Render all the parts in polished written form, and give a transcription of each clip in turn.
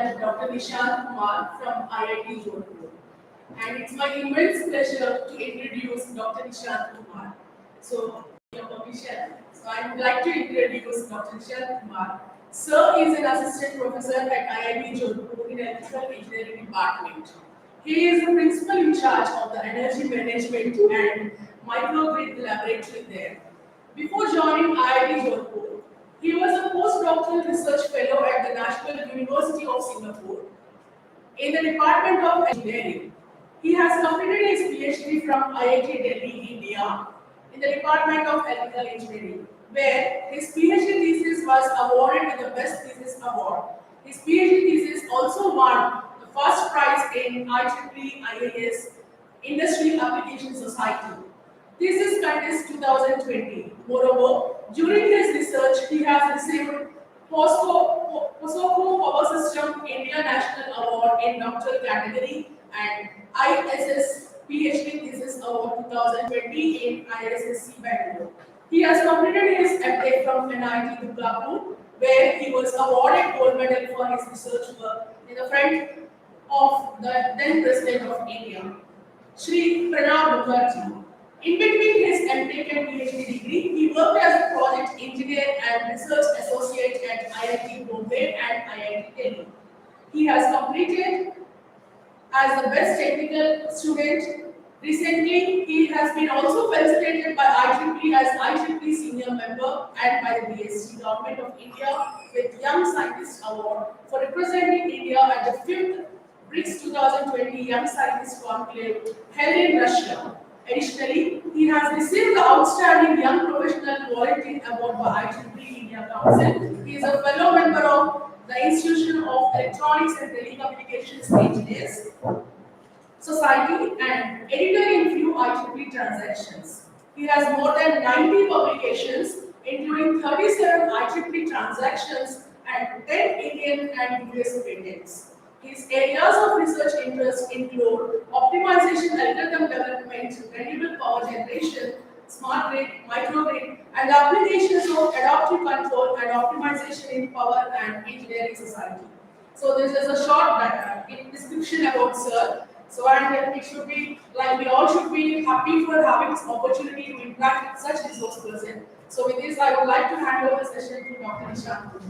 student Dr. Nishant Kumar from IIT Jodhpur. And it's my immense pleasure to introduce Dr. Nishant Kumar. So, with your permission, so I would like to introduce Dr. Nishant Kumar. Sir is an assistant professor at IIT Jodhpur in Electrical Engineering Department. He is the principal in charge of the energy management and microgrid laboratory there. Before joining IIT Jodhpur, he was a postdoctoral research fellow at the National University of Singapore in the Department of Engineering. He has completed his PhD from IIT Delhi, India, in the Department of Electrical Engineering, where his PhD thesis was awarded with the Best Thesis Award. His PhD thesis also won the first prize in IEEE IAS Industry Application Society. This is contest 2020. Moreover, during his research, he has received POSOCO Power System India National Award in doctoral category and ISS PhD Thesis Award 2020 in ISSC Bangalore. He has completed his MTech from NIT Durgapur, where he was awarded gold medal for his research work in the front of the then President of India, Shri Pranab Mukherjee. In between his MTech and PhD degree, he worked as a project engineer and research associate at IIT Bombay and IIT Delhi. He has completed as the best technical student. Recently, he has been also felicitated by IEEE as IEEE senior member and by the BSc Government of India with Young Scientist Award for representing India at the 5th BRICS 2020 Young Scientist Conclave held in Russia. Additionally, he has received the Outstanding Young Professional Quality Award by IEEE India Council. He is a fellow member of the Institution of Electronics and Telecommunications Engineers Society and editor in few IEEE transactions. He has more than 90 publications, including 37 IEEE transactions and 10 Indian and US patents. His areas of research interest include optimization, algorithm development, renewable power generation, smart grid, microgrid, and the applications of adaptive control and optimization in power and engineering society. So this is a short description about Sir. So and it should be like we all should be happy for having this opportunity to interact with such resource person. So with this, I would like to hand over the session to Dr. Nishant.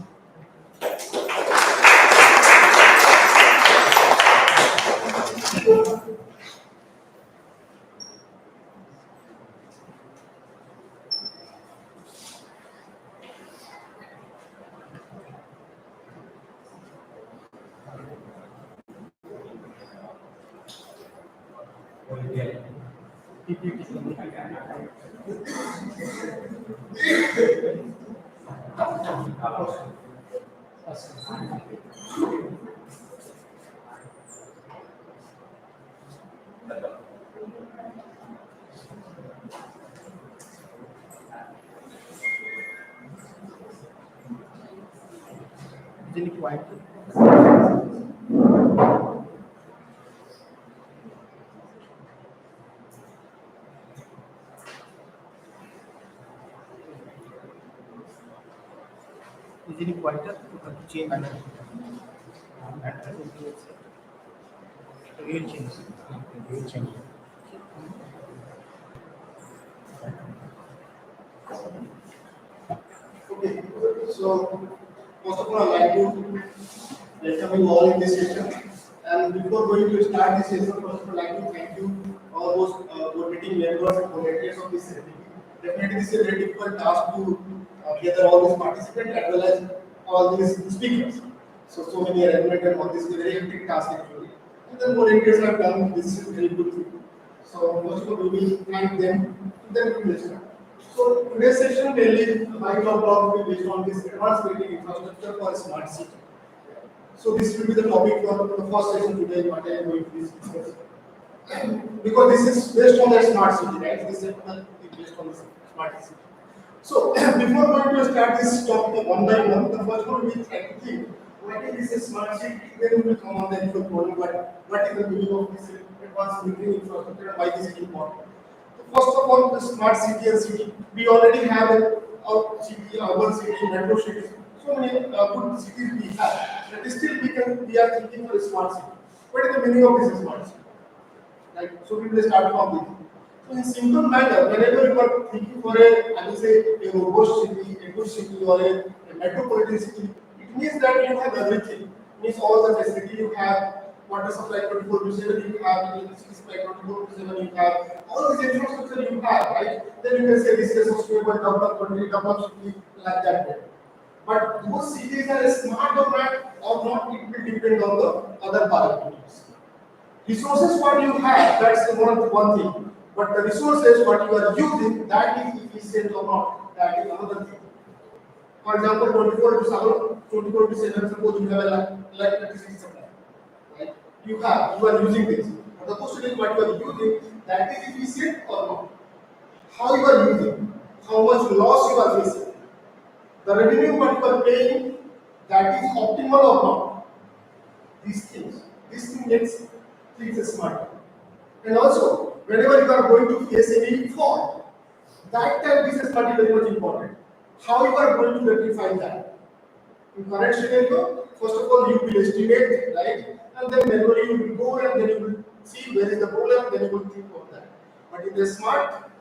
Is it quiet? Is it quieter? Change. Real change. Real change. Okay, so first of all, I'd like to welcome you all in this session. And before going to start this session, first of all, I'd like to thank you, all those coordinating members and coordinators of this session. Definitely, this is a very difficult task to gather all these participants as well as all these speakers. So many arrangements and all this is a very hectic task actually. And then coordinators have done this is a very good thing. So first of all, we will thank them. Then we will start. So today's session mainly my talk will be based on this advanced building infrastructure for a smart city. So this will be the topic for the first session today, what I am going to discuss. Because this is based on the smart city, right? This is based on the smart city. So before going to start this topic one by one, the first one we try to think what is this smart city, then we will come on the actual problem, what is the meaning of this advanced building infrastructure and why this is important. First of all, the smart city and city. We already have a city, urban city, metro cities. so many good cities we have, but still we are thinking for a smart city. What is the meaning of this smart city? Right? So we will start from this. So in simple manner, whenever you are thinking for a, I will say, a robust city, a good city, or a metropolitan city, it means that you have everything. It means all the facility you have, water supply 24/7 you have, electricity supply 24/7 you have, all this infrastructure you have, right? Then you can say this is a sustainable developed country, developed city, like that way. But those cities are smart or not, it will depend on the other parameters. Resources what you have, that's the one thing. But the resources what you are using, that is efficient or not, that is another thing. For example, 24/7, suppose you have a electricity supply, right? You are using this. But the question is what you are using, that is efficient or not. How you are using, how much loss you are facing. The revenue what you are paying, that is optimal or not. These things. This thing makes things smart. And also, whenever you are going to face any fault, that time this is very much important. How you are going to rectify that? In current scenario, first of all, you will estimate, right? And then manually you will go and then you will see where is the problem, then you will think of that. But in the smart,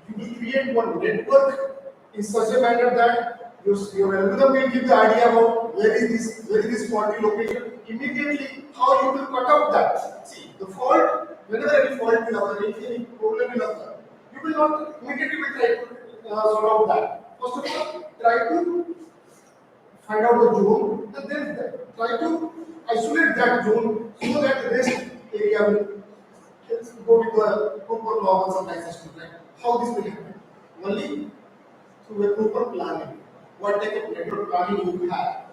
you will create one network in such a manner that your algorithm will give the idea about where is this faulty location. Immediately, how you will cut out that. See, the fault, whenever any fault will occur, if any problem will occur, you will not immediately will try to sort out that. First of all, try to find out the zone and then try to isolate that zone so that the rest area will go with the proper normal supply system. Right? How this will happen? Only through a proper planning. What type of network planning you have.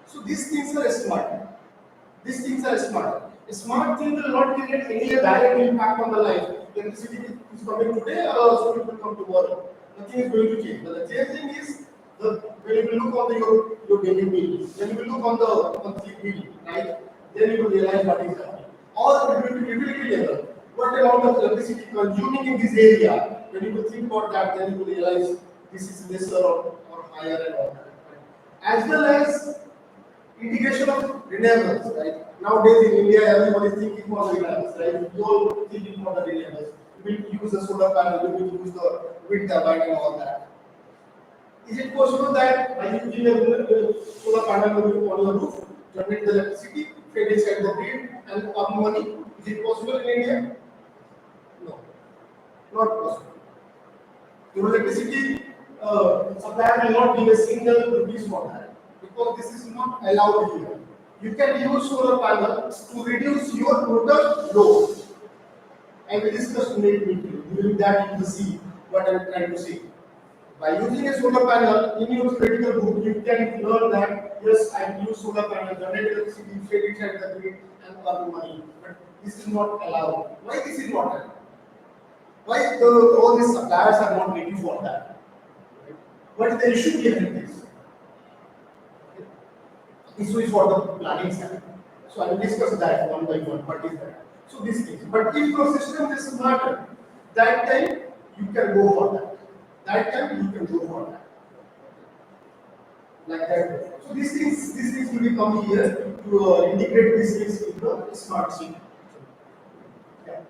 So these things are smart. These things are smart. A smart thing will not create any direct impact on the life. Electricity is coming today or also it will come tomorrow. Nothing is going to change. But the changing is when you will look on your daily bill, when you will look on the monthly bill, right? Then you will realize what is happening. Or it will be utility level. What amount of electricity consuming in this area? When you will think about that, then you will realize this is lesser or higher and all that. Right? As well as integration of renewables, right? Nowadays in India, everyone is thinking for the renewables, right? You all thinking for the renewables. You will use the solar panel, you will use the wind turbine and all that. Is it possible that by using a solar panel on your roof, generate the electricity, feed inside the grid, and earn money? Is it possible in India? No, not possible. Your electricity supplier will not give a single rupees for that because this is not allowed here. You can use solar panel to reduce your total load. I will discuss with you. During that you will see what I am trying to say. By using a solar panel in your theoretical book, you can learn that yes, I use solar panel, generate electricity, feed it at the grid, and earn money. But this is not allowed. Why this is not allowed? Why all these suppliers are not ready for that? What is the issue behind this? Issue is for the planning side. So I will discuss that one by one. What is that? So these things. But if your system is smarter, that time you can go for that. That time you can go for that. Like that. So these things will be come here to integrate these things into a smart city. Yeah.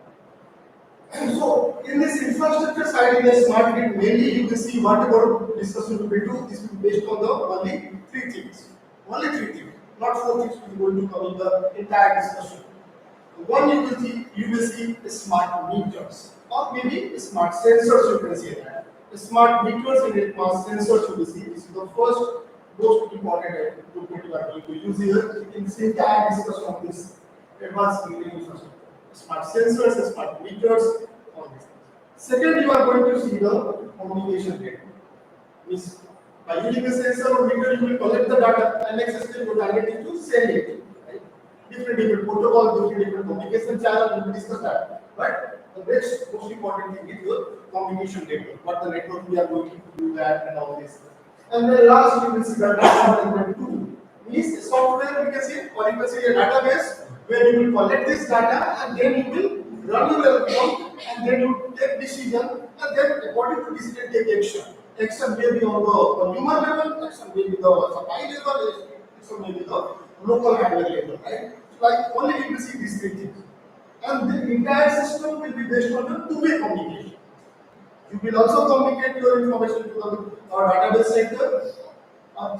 So in this infrastructure side, in the smart grid, mainly you can see whatever discussion we will do. This will be based on the only three things. Only three things, not four things. We are going to cover the entire discussion. One you will see smart meters, or maybe smart sensors. You can say that smart meters and smart sensors. You will see this is the first most important document you are going to use here in this entire discussion of this advanced building infrastructure. Smart sensors, smart meters, all these things. Second, you are going to see the communication data. Means by using a sensor or meter, you will collect the data and next step your target is to send it. Right? Different protocol, different communication channel, we will discuss that. But the most important thing is your communication data. What the network we are going to do that and all this. And then last you will see the data management tool. Means software we can say, or you can say a database where you will collect this data and then you will run your algorithm and then you take decision and then according to decision take action. Action may be on the consumer level, action may be the supply level, action may be the local handler level, right? So like only you will see these three things. And the entire system will be based on the two-way communication. You will also communicate your information to the database center.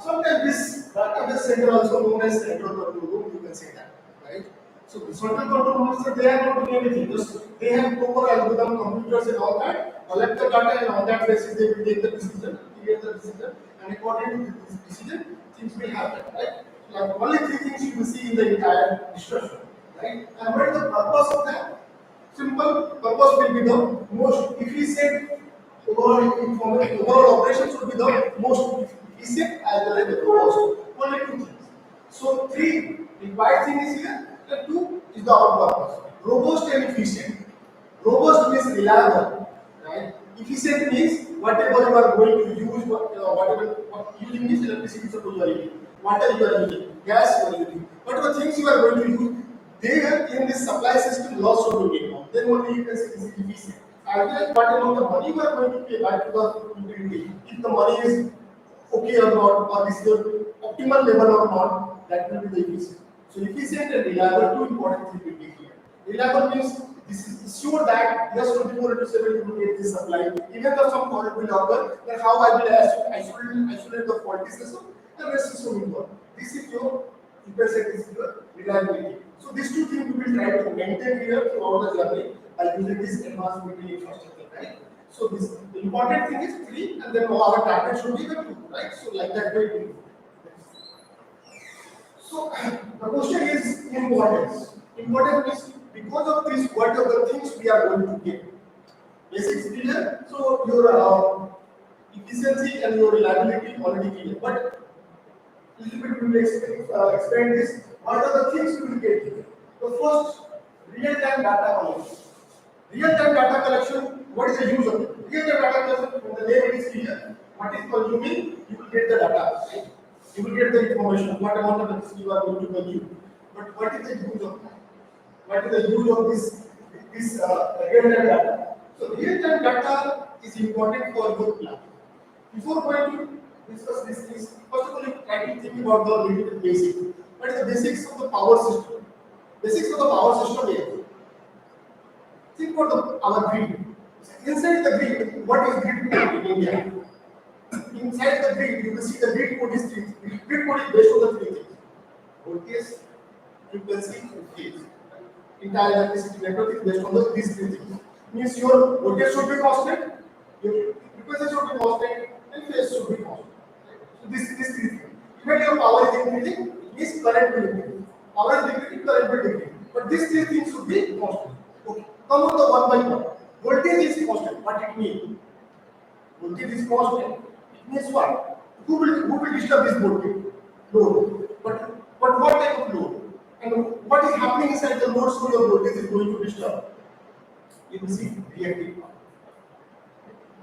Sometimes this database center also known as central control room, you can say that, right? So the central control room is that they are not doing anything, just they have proper algorithm, computers and all that, collect the data and on that basis they will take the decision, create the decision, and according to this decision, things will happen, right? Like only three things you will see in the entire discussion, right? And what is the purpose of that? Simple purpose will be the most efficient overall operations should be the most efficient as well as the cost. Only two things. So three required thing is here, and two is the output. Robust and efficient. Robust means reliable, right? Efficient means whatever you are going to use, using means electricity suppose you are using, water you are using, gas you are using, whatever things you are going to use, there in this supply system loss should be minimum. Then only you can say this is efficient. And then what amount of money you are going to pay back to the utility, if the money is okay or not, or this is the optimal level or not, that will be the efficient. So efficient and reliable, two important things will be here. Reliable means this is sure that yes, 24 into 7 you will get this supply. Even though some fault will occur, then how I will isolate the faulty system and rest system will work. This is your, you can say this is your reliability. So these two things we will try to maintain here throughout the journey by using this advanced memory infrastructure, right? So this the important thing is 3 and then our target should be the 2, right? So like that way we do. So the question is importance. Importance is because of this, what are the things we are going to get? Basics clear. So your efficiency and your reliability already clear. But little bit we will explain this. What are the things we will get here? The first, real-time data collection. Real-time data collection. What is the use of it? Real-time data collection. When the name is clear, what is consuming, you will get the data. Right? You will get the information, what amount of electricity you are going to consume. But what is the use of that? What is the use of this real-time data? So real-time data is important for your plan. Before going to discuss this, first of all, you try to think about the little bit basic. What is the basics of the power system? Basics of the power system is think about our grid. Inside the grid, what is grid code in India? Inside the grid, you will see the grid code is three. Grid code is based on the three things: voltage, frequency, and phase. Entire electricity network is based on these three things. Means your voltage should be constant, your frequency should be constant, and phase should be constant. So these three things. When your power is increasing, it means current will increase. Power is decreasing, current will decrease. But these three things should be constant. Okay. Come on the one by one. Voltage is constant. What it means? Voltage is constant. It means what? Who will disturb this voltage? Load. But what type of load? And what is happening inside the load so your voltage is going to disturb? You will see reactive power.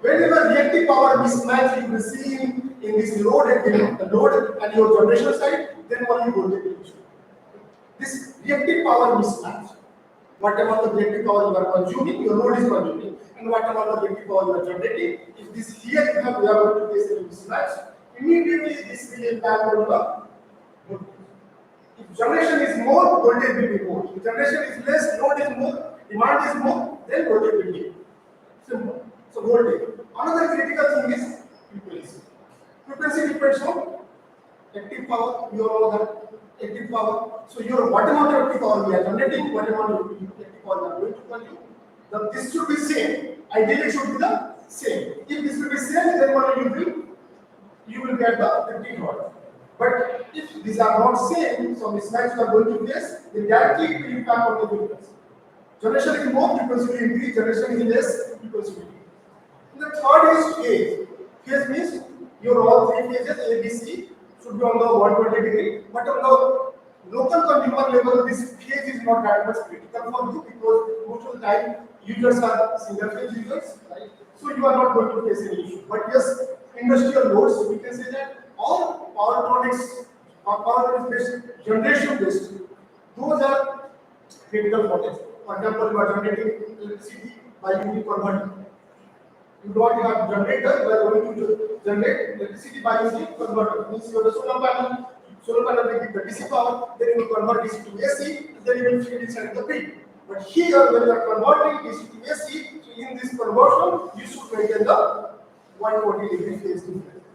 Whenever reactive power mismatch you will see in this load and your generation side, then only voltage will disturb. This reactive power mismatch. What amount of reactive power you are consuming, your load is consuming, and what amount of reactive power you are generating. If this here we are going to face a mismatch, immediately this will impact on the voltage. If generation is more, voltage will be more. If generation is less, load is more, demand is more, then voltage will be simple. So voltage. Another critical thing is frequency. Frequency depends on active power. You all know that active power. So your what amount of active power we are generating, what amount of active power we are going to consume. This should be same. Ideally, it should be the same. If this will be same, then only you will get the 15 watts. But if these are not same, so mismatch you are going to face, then directly it will impact on the frequency. Generation is more, frequency will increase. Generation is less, frequency will increase. And the third is phase. Phase means your all three phases A, B, C should be on the 120 degree. But on the local consumer level, this phase is not that much critical for you because most of the time users are single phase users, right? So you are not going to face any issue. But yes, industrial loads, we can say that all power products or power based generation based, those are critical for this. For example, you are generating electricity by using converter. You don't have generator, you are going to generate electricity by using converter. Means you have a solar panel will give the DC power, then you will convert DC to AC, then you will feed inside the grid. But here, when you are converting DC to AC, so in this conversion, you should maintain the 120-degree phase difference.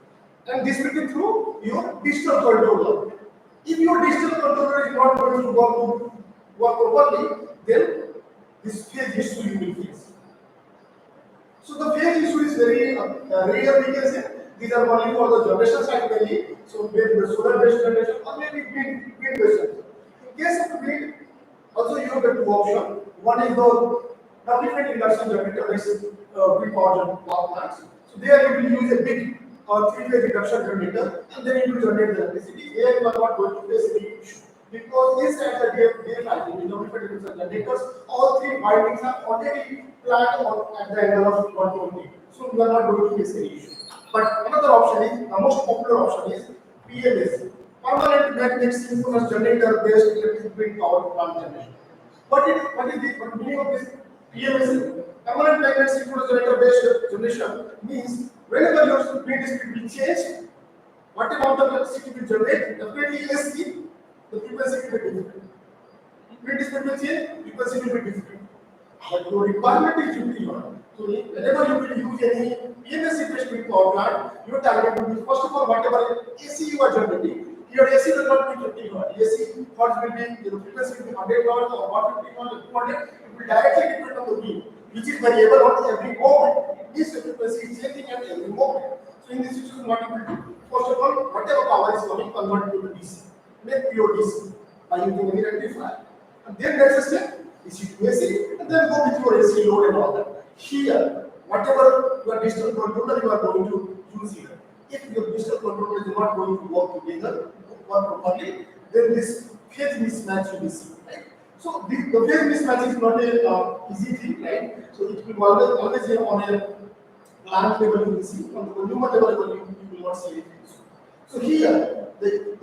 And this will be through your digital controller. If your digital controller is not going to work properly, then this phase issue you will face. So the phase issue is very rare, we can say. These are only for the generation side mainly. So maybe the solar based generation or maybe wind based generation. In case of wind, also you have two options. One is the different induction generator, which is big power plants. So there you will use a big three-phase induction generator, and then you will generate the electricity. There you are not going to face any issue because inside the day different induction generators, all three windings are already planned at the angle of 120. So you are not going to face any issue. But another option is, the most popular option is PMS, permanent magnetic synchronous generator based electric wind power plant generation. What is the meaning of this PMS? Permanent magnetic synchronous generator based generation means whenever your wind speed will change, what amount of electricity will generate, definitely AC, the frequency will be different. Wind speed will change, frequency will be different. But your requirement is 50 So whenever you will use any PMS based wind power plant, your target will be first of all whatever AC you are generating. Your AC will not be 50 watt. AC hertz will be frequency will be 100 watt or 150 watt or 200. It will directly depend on the wind, which is variable on every moment. This frequency is changing at every moment. So in this situation, what you will do? First of all, whatever power is coming, convert it to DC. Make pure DC by using any rectifier. And then next step, DC to AC, and then go with your AC load and all that. Here, whatever your digital controller you are going to use here, if your digital controller is not going to work together, work properly, then this phase mismatch will be seen, right? So the phase mismatch is not a easy thing, right? So it will always be on a plant level you will see, on the consumer level you will not see it. So here, the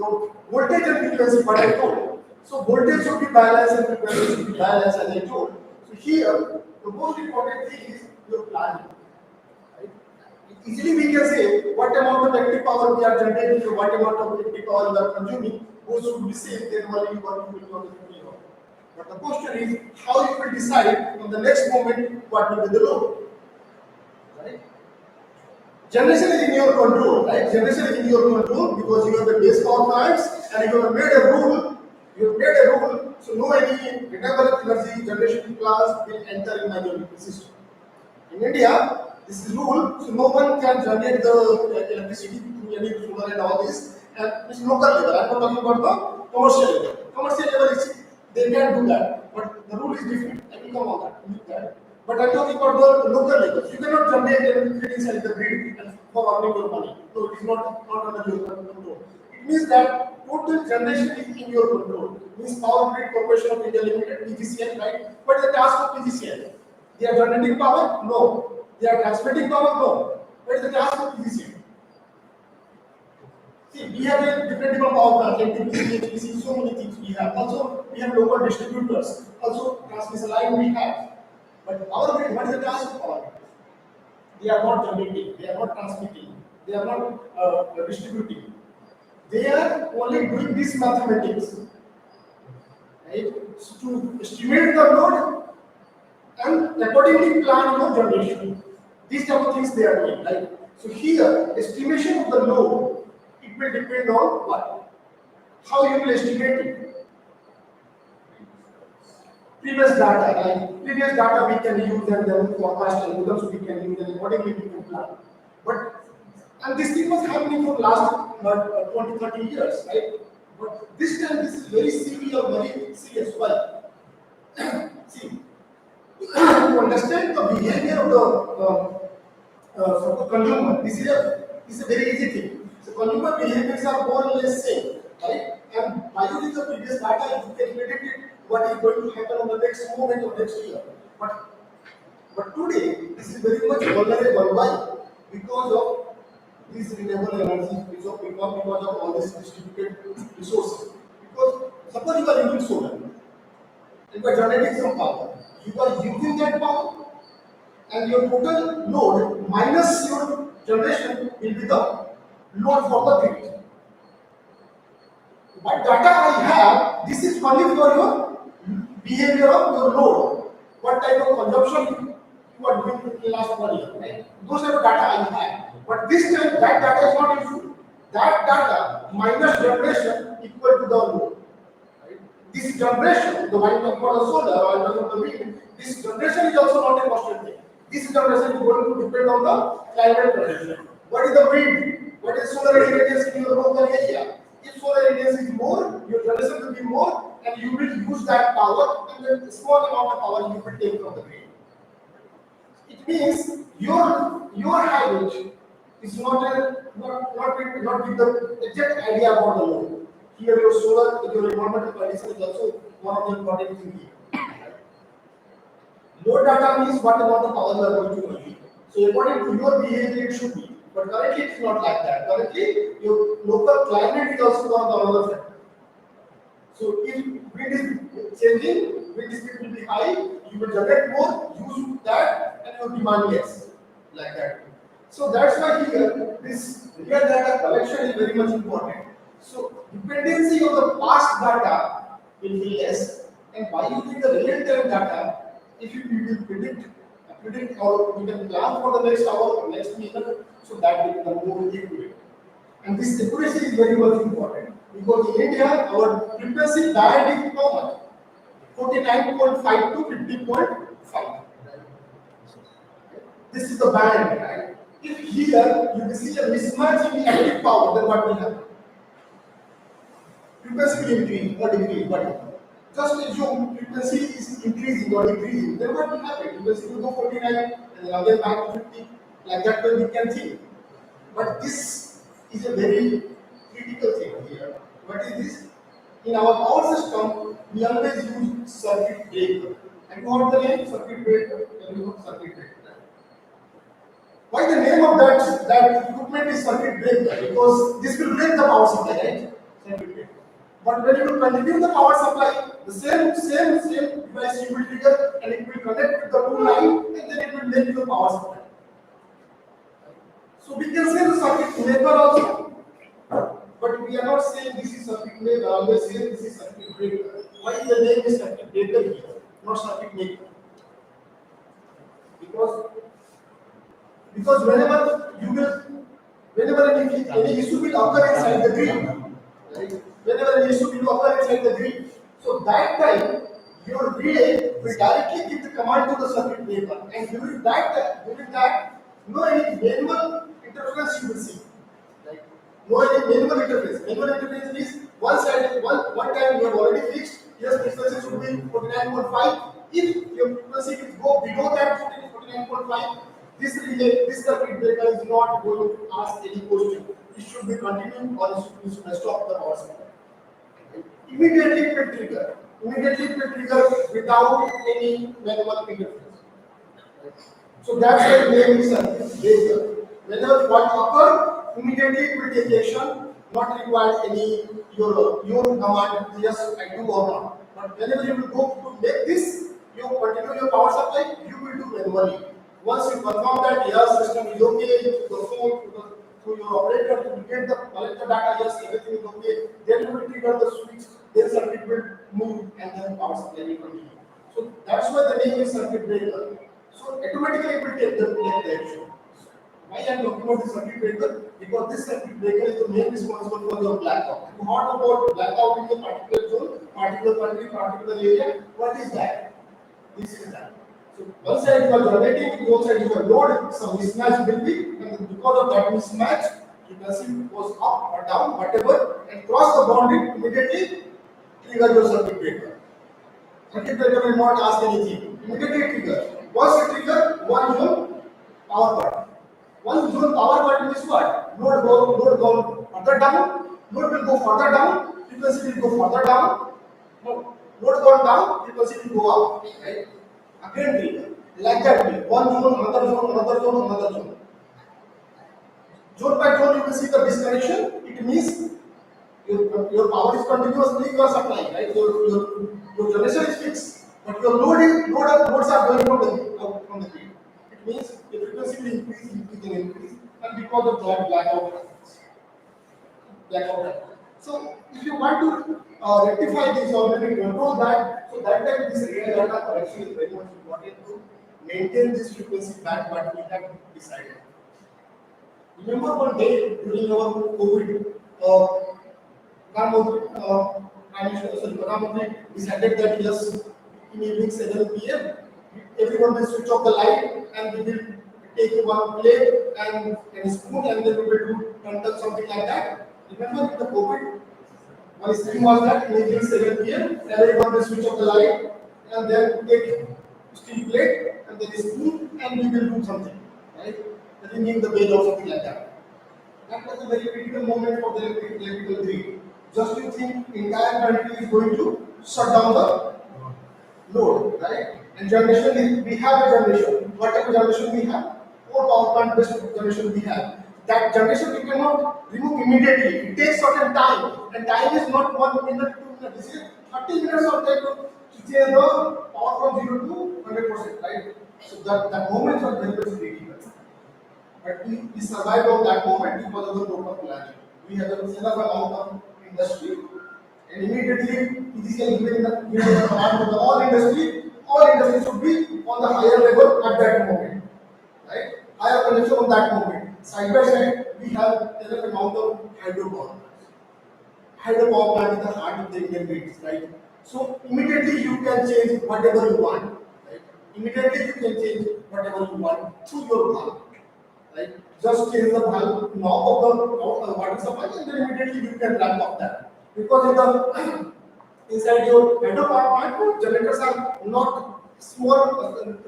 voltage and frequency what I told. So voltage should be balanced and frequency should be balanced as I told. So here, the most important thing is your planning. Right? Easily we can say what amount of electric power we are generating or what amount of electric power we are consuming, those should be same, then only you are moving on the 50 watt. But the question is how you will decide on the next moment what will be the load. Right? Generation is in your control, right? Generation is in your control because you have the base power plants and you have made a rule. You have made a rule, so no any renewable energy generation plants will enter in my system. In India, this is rule, so no one can generate the electricity through any solar and all this. And it's local level. I'm not talking about the commercial level. Commercial level is they can do that, but the rule is different. I will come on that. But I'm talking about the local level. You cannot generate electricity inside the grid and for earning your money. No, it is not under your control. It means that total generation is in your control. It means Power Grid Corporation of India Limited, PGCL, right? What is the task of PGCL? They are generating power? No. They are transmitting power? No. What is the task of PGCL? See, we have a different power plants, like TPC, HPC, so many things we have. Also, we have local distributors. Also, transmission line we have. But Power Grid, what is the task of Power Grid? They are not generating, they are not transmitting, they are not distributing. They are only doing this mathematics, right? So to estimate the load and accordingly plan your generation. These type of things they are doing, right? So here, estimation of the load, it will depend on what? How you will estimate it. Previous data, right? Previous data we can use and then forecast algorithms we can use and accordingly we can plan. And this thing was happening for last 20-30 years, right? But this time this is very severe, very serious. Why? See, to understand the behavior of the consumer, this is a very easy thing. So consumer behaviors are more or less same, right? And by using the previous data, you can predict it, what is going to happen on the next moment or next year. But today, this is very much vulnerable. Why? Because of these renewable energies, because of all these distributed resources. Because suppose you are using solar, you are generating some power. You are using that power, and your total load minus your generation will be the load for the grid. What data I have, this is only for your behavior of your load. What type of consumption you are doing in the last 1 year, right? Those type of data I have. But this time that data is not useful. That data minus generation equal to the load. Right? This generation, the one talking about the solar or talking about the wind, this generation is also not a constant thing. This generation is going to depend on the climate condition. What is the wind? What is solar irradiance in your local area? If solar irradiance is more, your generation will be more, and you will use that power, and then small amount of power you will take from the grid. It means your habit is not with the exact idea about the load. Here your solar, your environmental condition is also one of the important things here. Load data means what amount of power you are going to consume. So according to your behavior, it should be. But currently, it's not like that. Currently, your local climate is also one of the another factor. So if wind is changing, wind speed will be high, you will generate more, use that, and your demand less. Like that. So that's why here, this real data collection is very much important. So dependency on the past data will be less, and by using the real-time data, if you will predict or you can plan for the next hour or next minute, so that will become more accurate. And this accuracy is very much important because in India our frequency band is how much? 49.5 to 50.5. This is the band, right? If here you will see a mismatch in the active power, then what will happen? Frequency will increase or decrease, but just assume frequency is increasing or decreasing, then what will happen? Frequency will go 49 and again back to 50, like that way we can think. But this is a very critical thing here. What is this? In our power system, we always use circuit breaker. Have you heard the name circuit breaker? Have you heard circuit breaker? Why the name of that equipment is circuit breaker? Because this will break the power supply, right? Circuit breaker. But when you continue the power supply, the same device you will trigger and it will connect with the two line and then it will make you the power supply. So we can say the circuit maker also, but we are not saying this is circuit maker, always saying this is circuit breaker. Why the name is circuit breaker here, not circuit maker? Because whenever any issue will occur inside the grid, right? Whenever an issue will occur inside the grid, so that time your relay will directly give the command to the circuit breaker, and during that no any manual interference you will see. Right? No any manual interference. Manual interference is one time you have already fixed. Yes, frequency should be 49.5. If your frequency will go below that 49.5, this circuit breaker is not going to ask any question. It should be continuing or it should stop the power supply. Immediately it will trigger. Without any manual interference. So that's why the name is circuit breaker. Whenever what occur, immediately it will take action, not require any your command, yes, I do or not. But whenever you will go to make this, you continue your power supply, you will do manually. Once you confirm that your system is okay, your phone to your operator to get collect the data, yes, everything is okay, then you will trigger the switch, then circuit will move and then power supply will continue. So that's why the name is circuit breaker. So automatically it will take the action. Why I am talking about the circuit breaker? Because this circuit breaker is the main responsible for your blackout. You heard about blackout in a particular zone, particular country, particular area. What is that? This is that. So one side you are generating, the other side you are load, some mismatch will be, and because of that mismatch, frequency goes up or down, whatever, and cross the boundary, immediately trigger your circuit breaker. Circuit breaker will not ask anything. Immediately trigger. Once it trigger, one zone power cut. One zone power cut means what? Load go further down, load will go further down, frequency will go further down. No, load gone down, frequency will go up. Right? Again trigger. Like that way. One zone, another zone, another zone, another zone. Zone by zone, you will see the disconnection. It means your power is continuously you are supplying, right? Your generation is fixed, but your loads are going from the grid. It the blackout happens. Blackout happens. So if you want to rectify this or maybe control that, so that time this real data collection is very much important to maintain this frequency back what we have decided. Remember one day during our COVID, Prime Minister decided that yes, in evening 7 p.m., everyone will switch off the light and we will take one plate and spoon and then we will do turtle something like that. Remember in the COVID, one scheme was that in evening 7 p.m., everyone will switch off the light and then take steel plate and then spoon and we will do something, right? Ringing the bell or something like that. That was a very critical moment for the electrical grid. Just you think entire country is going to shut down the load, right? And generation we have a generation. Whatever generation we have, or power plant based generation we have, that generation we cannot remove immediately. It takes certain time, and time is not 1 minute, 2 minutes. This is 30 minutes of time to change the power from 0 to 100%, right? So that moment was very critical. But we survived on that moment because of the proper planning. We have enough amount of industry, and immediately physically given the command to the all industry should be on the higher level at that moment, right? Higher consumption on that moment. Side by side, we have enough amount of hydropower. Hydropower plant is the heart of the Indian grids, right? So immediately you can change whatever you want, right? Immediately you can change whatever you want through your valve. Right? Just change the valve knob of the water supply and then immediately you can ramp up that. Because in the inside your hydropower plant, generators are not small,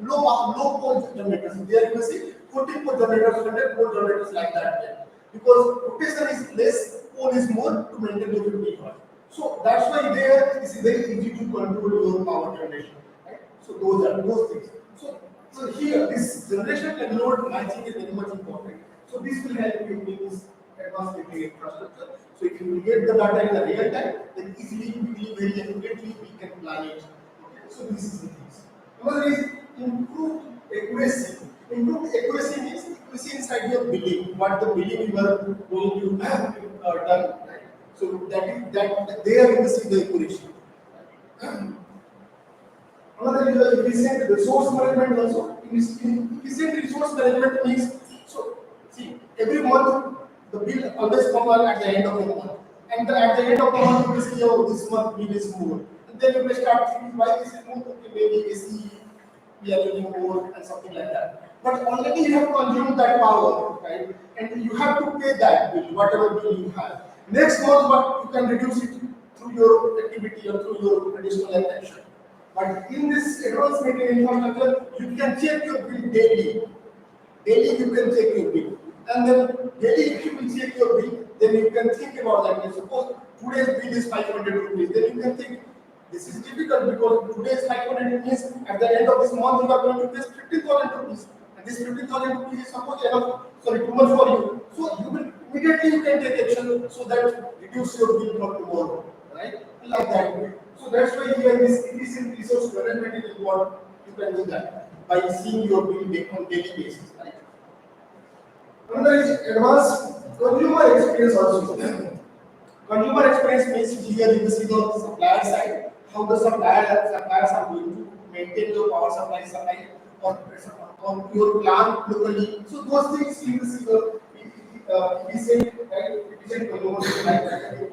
low pole generators. There you can see 14 pole generators, 100 pole generators like that. Yeah. Because rotation is less, pole is more to maintain the 50 Hz. So that's why there it is very easy to control your power generation. Right? So those are those things. So here, this generation and load matching is very much important. So this will help you in this advanced metering infrastructure. So if you will get the data in the real time, then easily, quickly, very accurately we can plan it. Okay? So this is the things. Another is improved accuracy. Improved accuracy means accuracy inside your billing, what the billing you are going to done. Right? So that there you will see the accuracy. Right? Another is the efficient resource management also. Efficient resource management means, so see, every month the bill always comes at the end of the month. And at the end of the month you will see, oh, this month bill is more. And then you will start thinking why this is more, okay, maybe AC, we are using more and something like that. But already you have consumed that power, right? And you have to pay that bill, whatever bill you have. Next month, but you can reduce it through your activity or through your additional action. But in this advanced metering infrastructure, you can check your bill daily. Daily you can check your bill. And then daily if you will check your bill, then you can think about that. Suppose today's bill is 500 rupees, then you can think this is difficult because today's 500 means at the end of this month you are going to pay 15,000 rupees. And this 15,000 rupees is suppose enough, sorry, too much for you. So you will immediately you can take action so that reduce your bill for tomorrow. Right? Like that way. So that's why here this efficient resource management is important. You can do that by seeing your bill on daily basis, right? Another is advanced consumer experience also. Consumer experience means here you can see the supplier side, how the suppliers are going to maintain your power supply or your plant locally. So those things you will see the efficient, right? Efficient consumer supply.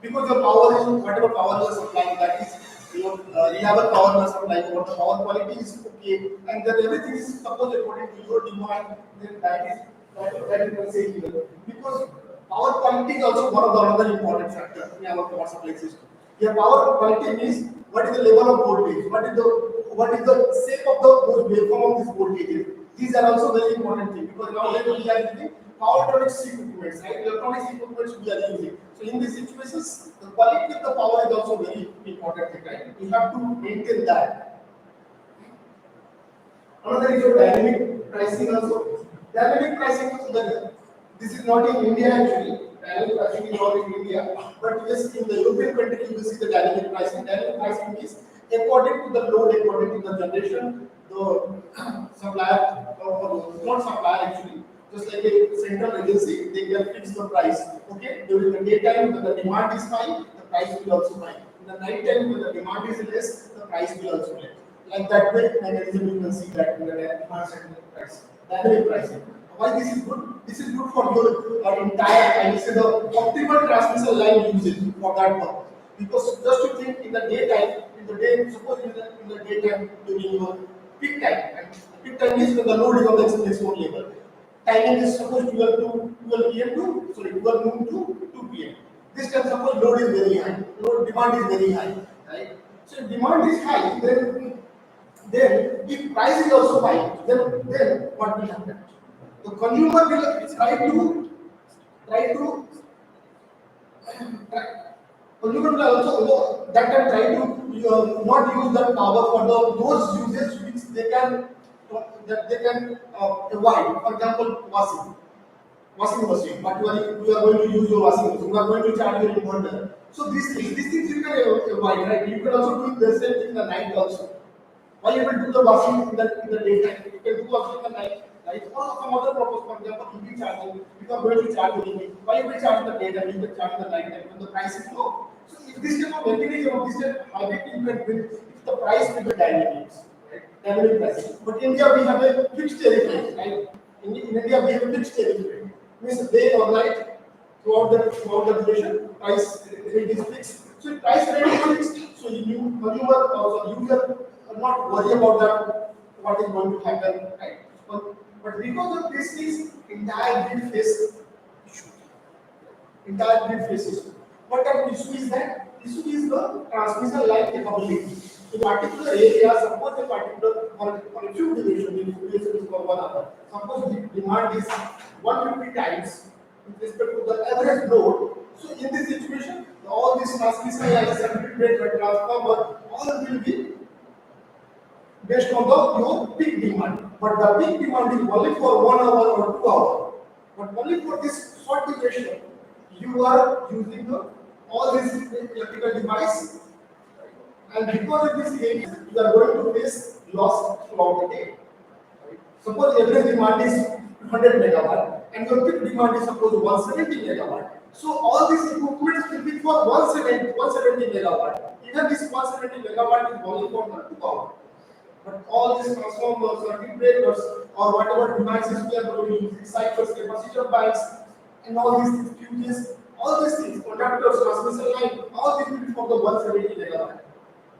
Because your power is whatever power you are supplying, that is your reliable power you are supplying, or the power quality is okay, and then everything is supposed according to your demand, then that you can say here. Because power quality is also one of the another important factor in our power supply system. Your power quality means what is the level of voltage, what is the shape of those waveform of these voltages. These are also very important things because now we are using power electronics equipment, right? Electronics equipment we are using. So in these situations, the quality of the power is also very important thing, right? You have to maintain that. Another is your dynamic pricing also. Dynamic pricing also, this is not in India actually. Dynamic pricing is not in India, but yes, in the European country you will see the dynamic pricing. Dynamic pricing is according to the load, according to the generation, the supplier or not supplier actually. just like a central agency, they can fix the price. Okay, during the daytime when the demand is high, the price will also high. In the night time when the demand is less, the price will also less. Like that way, mechanism you can see that in the demand side price, dynamic pricing. Why this is good? This is good for your entire, I will say, the optimal transmission line usage for that purpose. Because just to think in the daytime, in the day, suppose in the daytime during your peak time, and peak time is when the load is on the exponential level. Timing is suppose 12 to 12 p.m. to 12 noon to 2 p.m. This time suppose load is very high, load demand is very high, right? So if demand is high, then if price is also high, then what will happen? The consumer will try to consumer will also that time try to not use that power for those uses which they can avoid. For example, washing machine. But you are going to use your washing machine. You are going to charge your inverter. So these things you can avoid, right? You can also do the same thing in the night also. Why you will do the washing in the daytime? You can do also in the night, right? Or some other purpose, for example, EV charging. You are going to charge your EV. Why you will charge in the daytime? You can charge in the night time when the price is low. So if this type of mechanism of this type of hybrid implement with if the price will be dynamic, right? Dynamic pricing. But in India we have a fixed tariff rate, right? In India we have a fixed tariff rate. Means day or night throughout the duration, price rate is fixed. So if price rate is fixed, so you consumer or user are not worry about that what is going to happen, right? But because of this is entire grid face issue. Entire grid face issue. What type of issue is that? Issue is the transmission line capability. In particular area, suppose a particular for a few duration is for 1 hour. Suppose the demand is 150 times with respect to the average load. So in this situation, all these transmission lines, circuit breaker, transformer, all will be based on your peak demand. But the peak demand is only for 1 hour or 2 hours. But only for this short duration, you are using all these electrical device, and because of this heavy, you are going to face loss throughout the day. Suppose average demand is 100 megawatt and your peak demand is suppose 170 megawatt. So all these equipments will be for 170 megawatt. Even this 170 megawatt is only for the 2 hours. But all these transformers, circuit breakers, or whatever devices we are going to use, exciters, capacitor banks, and all these things, fuses, all these things, conductors, transmission line, all these will be for the 170 megawatt.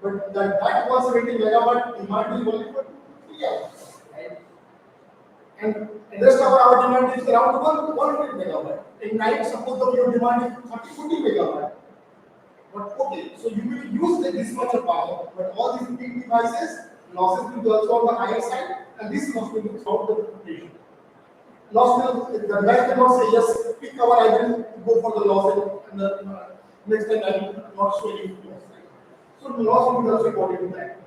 But that 170 megawatt demand is only for 3 hours. Right? And the rest of our demand is around 100 megawatt. In night, suppose your demand is 40 megawatt. But okay, so you will use this much of power, but all these big devices, losses will be also on the higher side, and this loss will be throughout the rotation. Loss will, the device cannot say, yes, peak hour I will go for the loss, and the next time I will not show you loss. So the loss will be also according to that.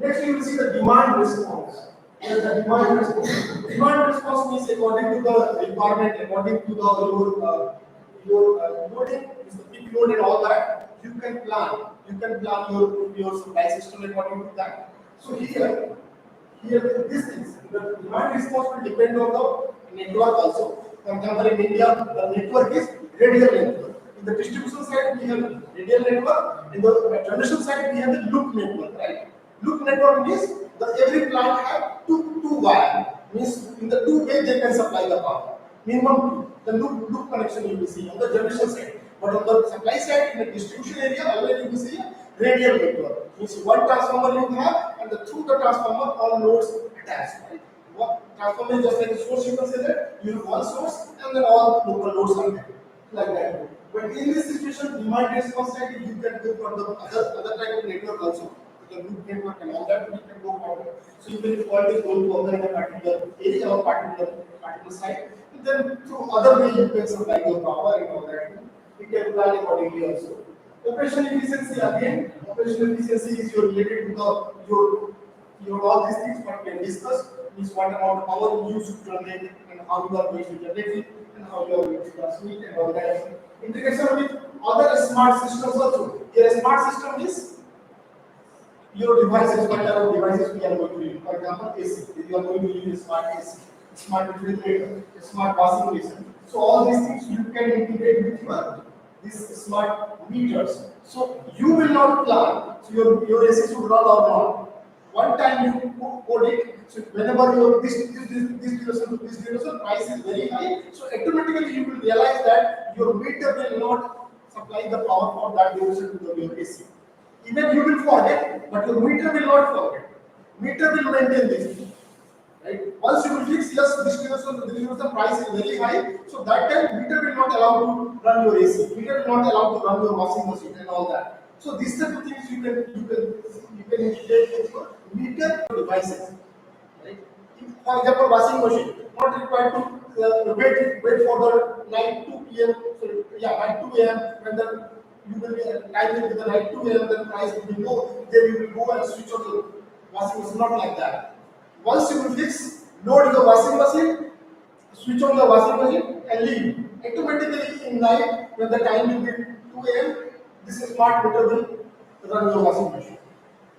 Next you will see the demand response. Here the demand response. Demand response means according to the requirement, according to the your loading, is the peak load and all that. You can plan your supply system according to that. So here these things, the demand response will depend on the network also. For example, in India, the network is radial network. In the distribution side, we have radial network. In the generation side, we have the loop network, right? Loop network means that every plant have two wire. Means in the two way they can supply the power. Minimum two. The loop connection you will see on the generation side. But on the supply side, in the distribution area, already you will see a radial network. Means one transformer you have, and through the transformer, all nodes attached. Right? What transformer is just like a source, you can say that you have one source, and then all local nodes are there, like that. But in this situation, demand response side, you can go for the other type of network also. The loop network and all that, you can go forward. So you can fault is going to occur in a particular area or particular site. And then through other way you can supply your power and all that. You can plan accordingly also. Operational efficiency again. Operational efficiency is related to your all these things what we have discussed. Means what amount of power you use to generate and how you are going to generate it and how you are going to transmit and all that. Integration with other smart systems also. Here a smart system is your devices, what type of devices we are going to use. For example, AC. If you are going to use a smart AC, smart refrigerator, a smart washing machine. So all these things you can integrate with your these smart meters. So you will not plan. So your AC should run or not. One time you code it. So whenever your this duration price is very high, so automatically you will realize that your meter will not supply the power for that duration to your AC. Even you will forget, but your meter will not forget. Meter will maintain this. Right? Once you will fix, yes, distribution price is very high, so that time meter will not allow to run your AC, meter will not allow to run your washing machine and all that. So these type of things you can integrate with your meter devices. Right? For example, washing machine not required to wait for the night 2 p.m. So yeah, night 2 a.m. when the you will be time with the night 2 a.m. then price will be low, then you will go and switch on the washing machine. Not like that. Once you will fix, load the washing machine, switch on the washing machine and leave. Automatically in night when the time will be 2 a.m. this smart meter will run your washing machine.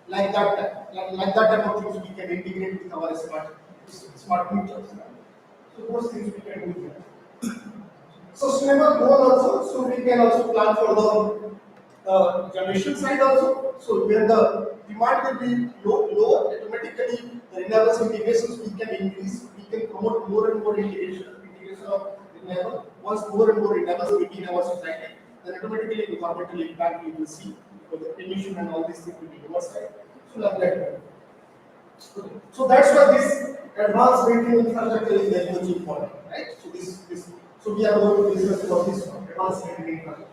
Like that type of things we can integrate with our smart meters. So those things we can do here. Sustainable goal also, so we can also plan for the generation side also. So where the demand will be low, automatically the renewables integrations we can increase. We can promote more and more integration of renewable. Once more and more renewables will be in our society, then automatically the environmental impact we will see for the emission and all these things will be lower side. So like that. So that's why this advanced maintenance infrastructure is very much important, right? So we are going to discuss about this one, advanced maintenance infrastructure.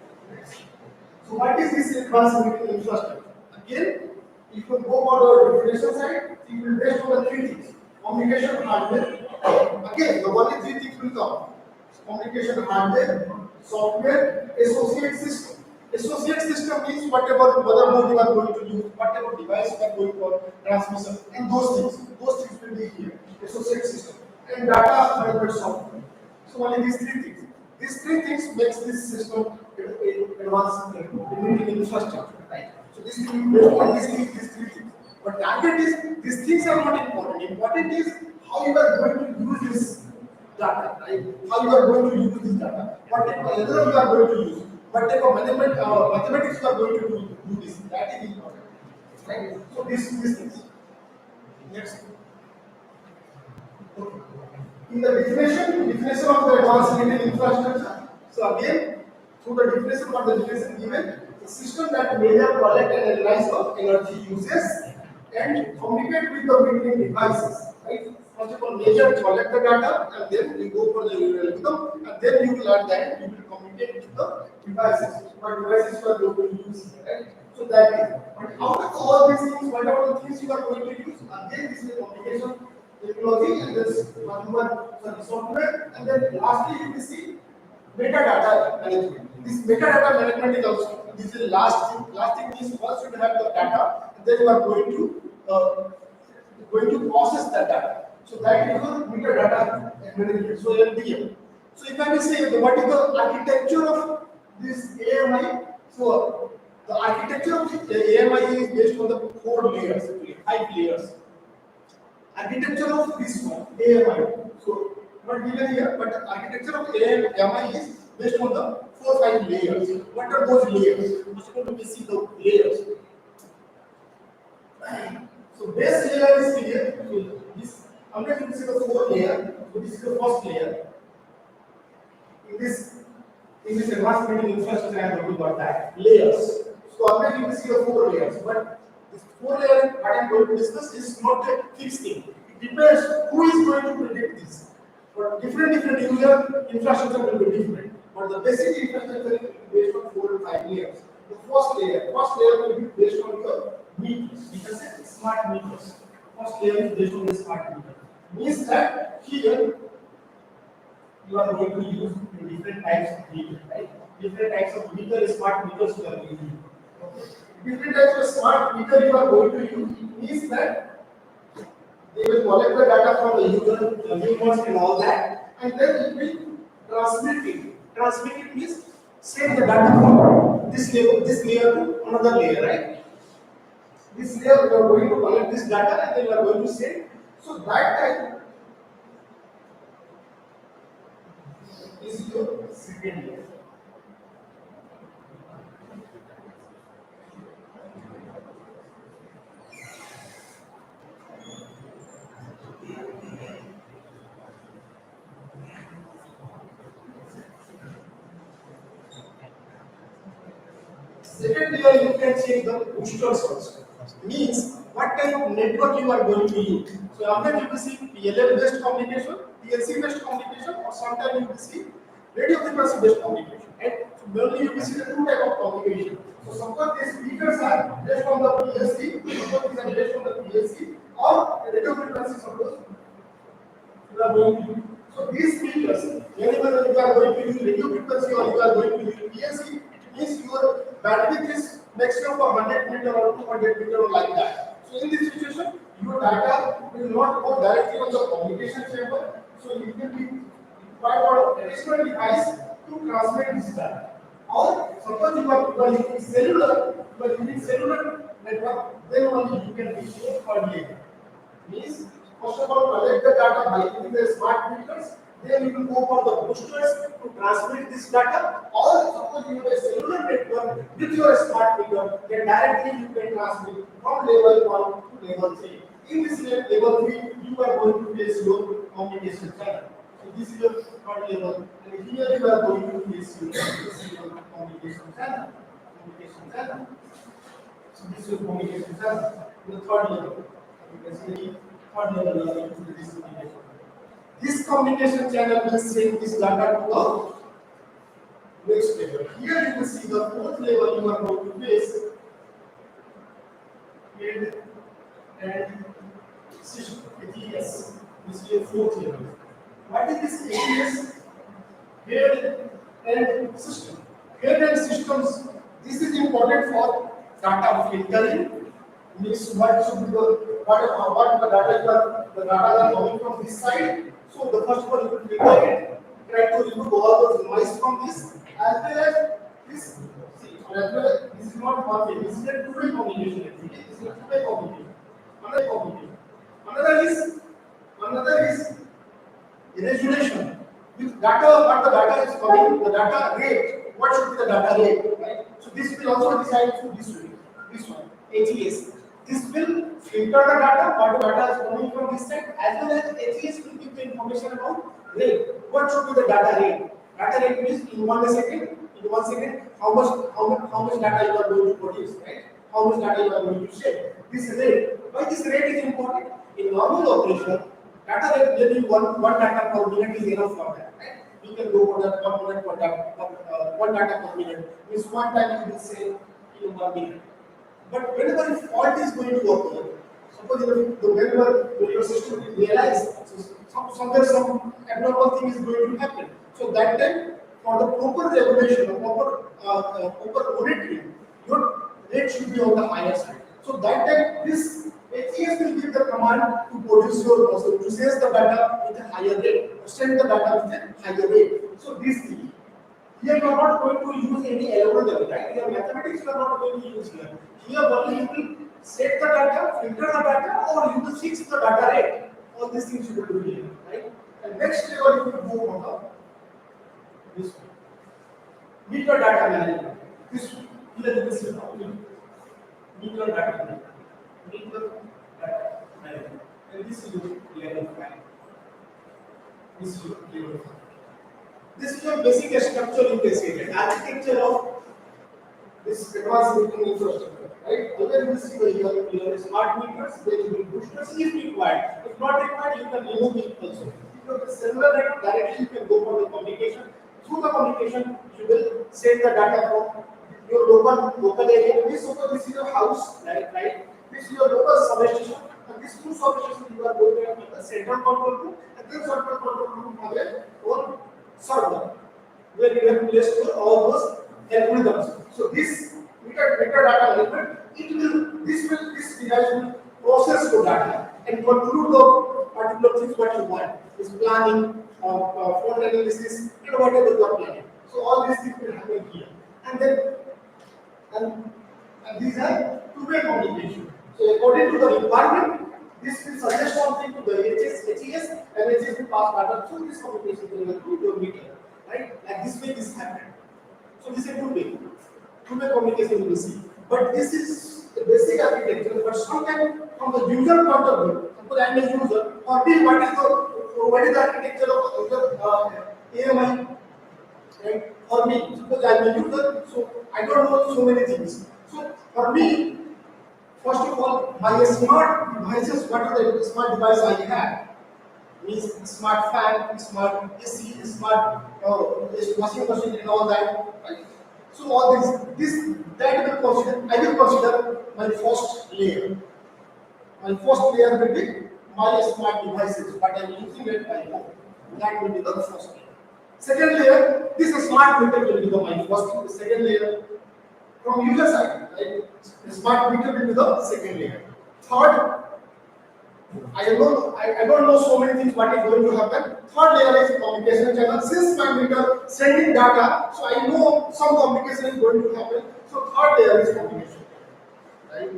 So what is this advanced maintenance infrastructure? Again, if you go for the definition side, it will based on the three things: communication hardware. Again, the only three things will come: communication hardware, software, associate system. Associate system means whatever motherboard you are going to use, whatever device you are going for transmission, and those things will be here. Associate system and data management software. So only these three things. These three things makes this system advanced infrastructure, right? So this will be based on these three things. But target is these things are not important. Important is how you are going to use this data, right? How you are going to use this data. What type of algorithm you are going to use. What type of mathematics you are going to do this. That is important. Right? So these things. Next. Okay. In the definition of the advanced maintenance infrastructure. So again, through the definition, what the definition given, the system that measure, collect, and analyze the energy uses and communicate with the metering devices. Right? First of all, measure, collect the data, and then we go for the algorithm, and then you will add that you will communicate with the devices. What devices you are going to use, right? So that is. But out of all these things, what are the things you are going to use? Again, this is a communication technology, and this one software, and then lastly you will see metadata management. This metadata management is also this is the last thing. Last thing is first you have the data, and then you are going to process that data. So that is the metadata management. So LDM. So if I will say what is the architecture of this AMI, so the architecture of the AMI is based on the 4 layers, 5 layers. Architecture of this one, AMI. So not given here, but the architecture of AMI is based on the 4-5 layers. What are those layers? First of all, we see the layers. So base layer is clear. So this, unless you see the 4 layer, so this is the first layer. In this advanced building infrastructure, I am talking about that layers. So unless you see the 4 layers, but this 4 layer what I am going to discuss is not a fixed thing. It depends who is going to predict this. But different user infrastructure will be different. But the basic infrastructure is based on 4 and 5 layers. The first layer will be based on your meters. We can say smart meters. First layer is based on the smart meter. Means that here you are going to use different types of meter, right? Different types of meter, smart meters you are using. Okay. Different types of smart meter you are going to use means that they will collect the data from the user, humans and all that, and then it will transmit it. Transmit it means send the data from this layer to another layer, right? This layer you are going to collect this data and then you are going to send. So that time is your second layer. Second layer you can check the boosters also. Means what type of network you are going to use. So after you will see PLL based communication, PLC based communication, or sometimes you will see radio frequency based communication. Right? So mainly you will see the two type of communication. So suppose these speakers are based on the PLC, suppose these are based on the PLC, or radio frequency suppose you are going to use. So these speakers, whenever you are going to use radio frequency or you are going to use PLC, it means your bandwidth is maximum for 100 meter or 200 meter or like that. So in this situation, your data will not go directly on the communication chamber. So it will be required for additional device to transmit this data. Or suppose you are using cellular network, then only you can reach your third layer. Means first of all collect the data by using the smart meters, then you will go for the boosters to transmit this data, or suppose you have a cellular network with your smart meter, then directly you can transmit from level 1 to level 3. In this level 3 you are going to place your communication channel. So this is your third level, and here you are going to place your communication channel. So this is your communication channel in the third level. You can see third level learning to this communication. This communication channel will send this data to the next level. Here you will see the fourth level you are going to place head and system ATS. This is your fourth level. What is this ATS? Head and system. Head and systems. This is important for data filtering. Means what should be what the data are coming from this side. So the first one you will filter it, try to remove all those noise from this, as well as this. See, as well as this is not one way. This is a two-way communication. This is a two-way communication. Another communication. Another is resolution. With data, what the data is coming, the data rate. What should be the data rate? Right. So this will also decide to this way. This one, ATS. This will filter the data, what data is coming from this side, as well as ATS will give the information about rate. What should be the data rate? Data rate means in 1 second, how much data you are going to produce, right? How much data you are going to share. This rate. Why this rate is important? In normal operation, data rate maybe one data per minute is enough for that, right? You can go for that 1 minute per data, one data per minute. Means one time you will say in 1 minute. But whenever a fault is going to occur, suppose whenever your system will realize somewhere some abnormal thing is going to happen. So that time, for the proper regulation or proper monitoring, your rate should be on the higher side. So that time, this ATS will give the command to produce your to send the data with a higher rate, send the data with a higher rate. So this thing. Here you are not going to use any algorithm, right? Here mathematics you are not going to use here. Here only you will set the data, filter the data, or you will fix the data rate. All these things you will do here, right? And next level you will go on this one. Meter data management. This one. Here you will see now. Meter data management. Meter data management. And this is your level 5. This is your level 5. This is your basic structure you can say, the architecture of this advanced metering infrastructure, right? Again, you will see your smart meters, then you will boosters if required. If not required, you can remove it also. If you have the cellular network, directly you can go for the communication. Through the communication, you will send the data from your local area. This is your house, right? This is your local substation. And these two substations you are going to have the central control room, and then central control room have a own server where you have placed all those algorithms. So this meter data management, this device will process your data and conclude the particular things what you want. Is planning, fault analysis, and whatever you are planning. So all these things will happen here. And then and these are two-way communication. So according to the requirement, this will suggest something to the HES, and HES will pass data through this communication channel to your meter. Right? Like this way this happened. So this is a two-way. Two-way communication you will see. But this is the basic architecture. But sometimes from the user point of view, suppose I am a user, or this what is the architecture of AMI? Right? For me, suppose I am a user, so I don't know so many things. So for me, first of all, my smart devices, what are the smart device I have? Means smart fan, smart AC, smart washing machine, and all that. Right? So all that will consider. I will consider my first layer. My first layer will be my smart devices, but I am using it by home. That will be the first layer. Second layer, this smart meter will be my first. Second layer, from user side, right? The smart meter will be the second layer. Third, I don't know so many things what is going to happen. Third layer is communication channel. Since my meter sending data, so I know some communication is going to happen. So third layer is communication, right?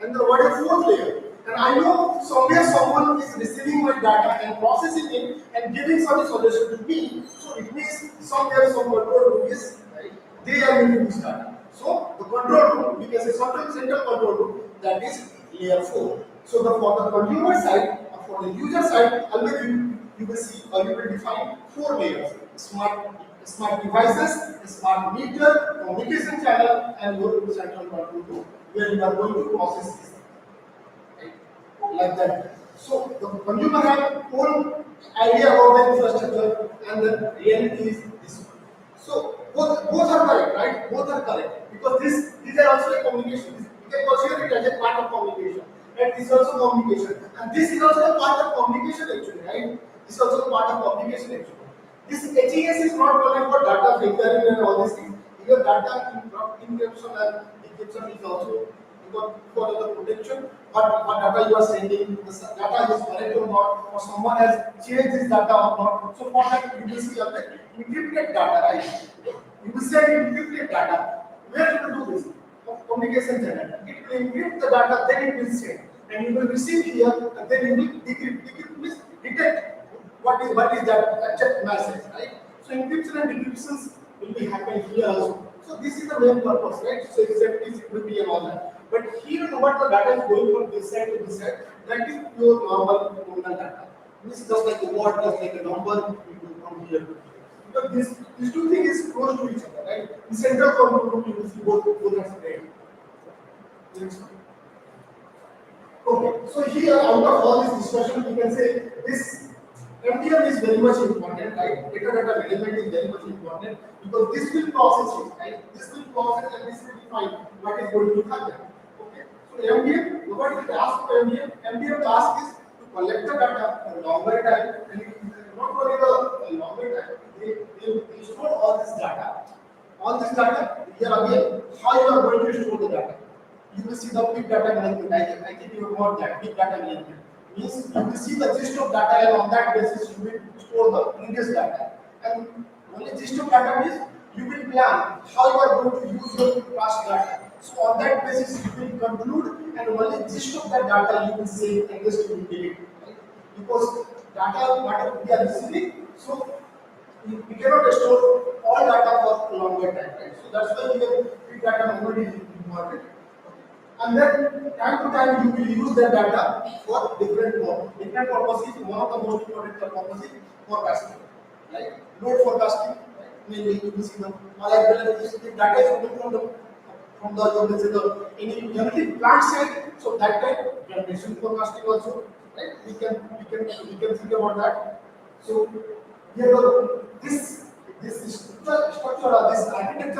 And what is fourth layer? And I know somewhere someone is receiving my data and processing it and giving some solution to me. So it means somewhere some control room is right. They are using this data. So the control room, we can say central control room, that is layer 4. So for the consumer side, or for the user side, always you will see or you will define 4 layers: smart devices, smart meter, communication channel, and your central control room, where you are going to process this, right? Like that. So the consumer have own idea about the infrastructure, and the reality is this one. So both are correct, right? Both are correct, because these are also a communication. You can consider it as a part of communication. And this is also communication, and this is also a part of communication actually, right? This is also a part of communication actually. This HES is not only for data filtering and all these things. Your data encryption and decryption is also for the protection. What data you are sending, the data is correct or not, or someone has changed this data or not. So for that you will see the encrypted data, right? You will send encrypted data. Where you will do this? Communication channel. It will encrypt the data, then it will send, and you will receive here, and then you will decrypt. Decrypt means detect what is that exact message, right? So encryption and decryptions will be happening here also. So this is the main purpose, right? So safety, security, and all that. But here, what the data is going from this side to this side, that is pure normal nominal data. This is just like a word, just like a number, you go from here to here. Because these two things is close to each other, right? In central control room, you will see both are spread. Next one. Okay, so here out of all this discussion, we can say this MDM is very much important, right? Data management is very much important, because this will process it, right? This will process and this will define what is going to happen. Okay, so MDM, what is the task of MDM? MDM task is to collect the data for longer time, and not only the longer time, they store all this data. All this data, here again, how you are going to store the data? You will see the big data management. I think you want that big data management. Means you will see the gist of data, and on that basis you will store the previous data. And only gist of data means you will plan how you are going to use your past data. So on that basis you will conclude, and only gist of that data you will save, and rest you will delete. Right? Because data whatever we are receiving, so we cannot store all data for longer time. Right? So that's why even big data management is important. And then time to time you will use that data for different purposes. Different purposes, one of the most important purposes is forecasting. Like load forecasting, right? Maybe you will see the or as well as if data is coming from the you will say the any generally plant side, so that time generation forecasting also, right? We can think about that. So here this structure or this architecture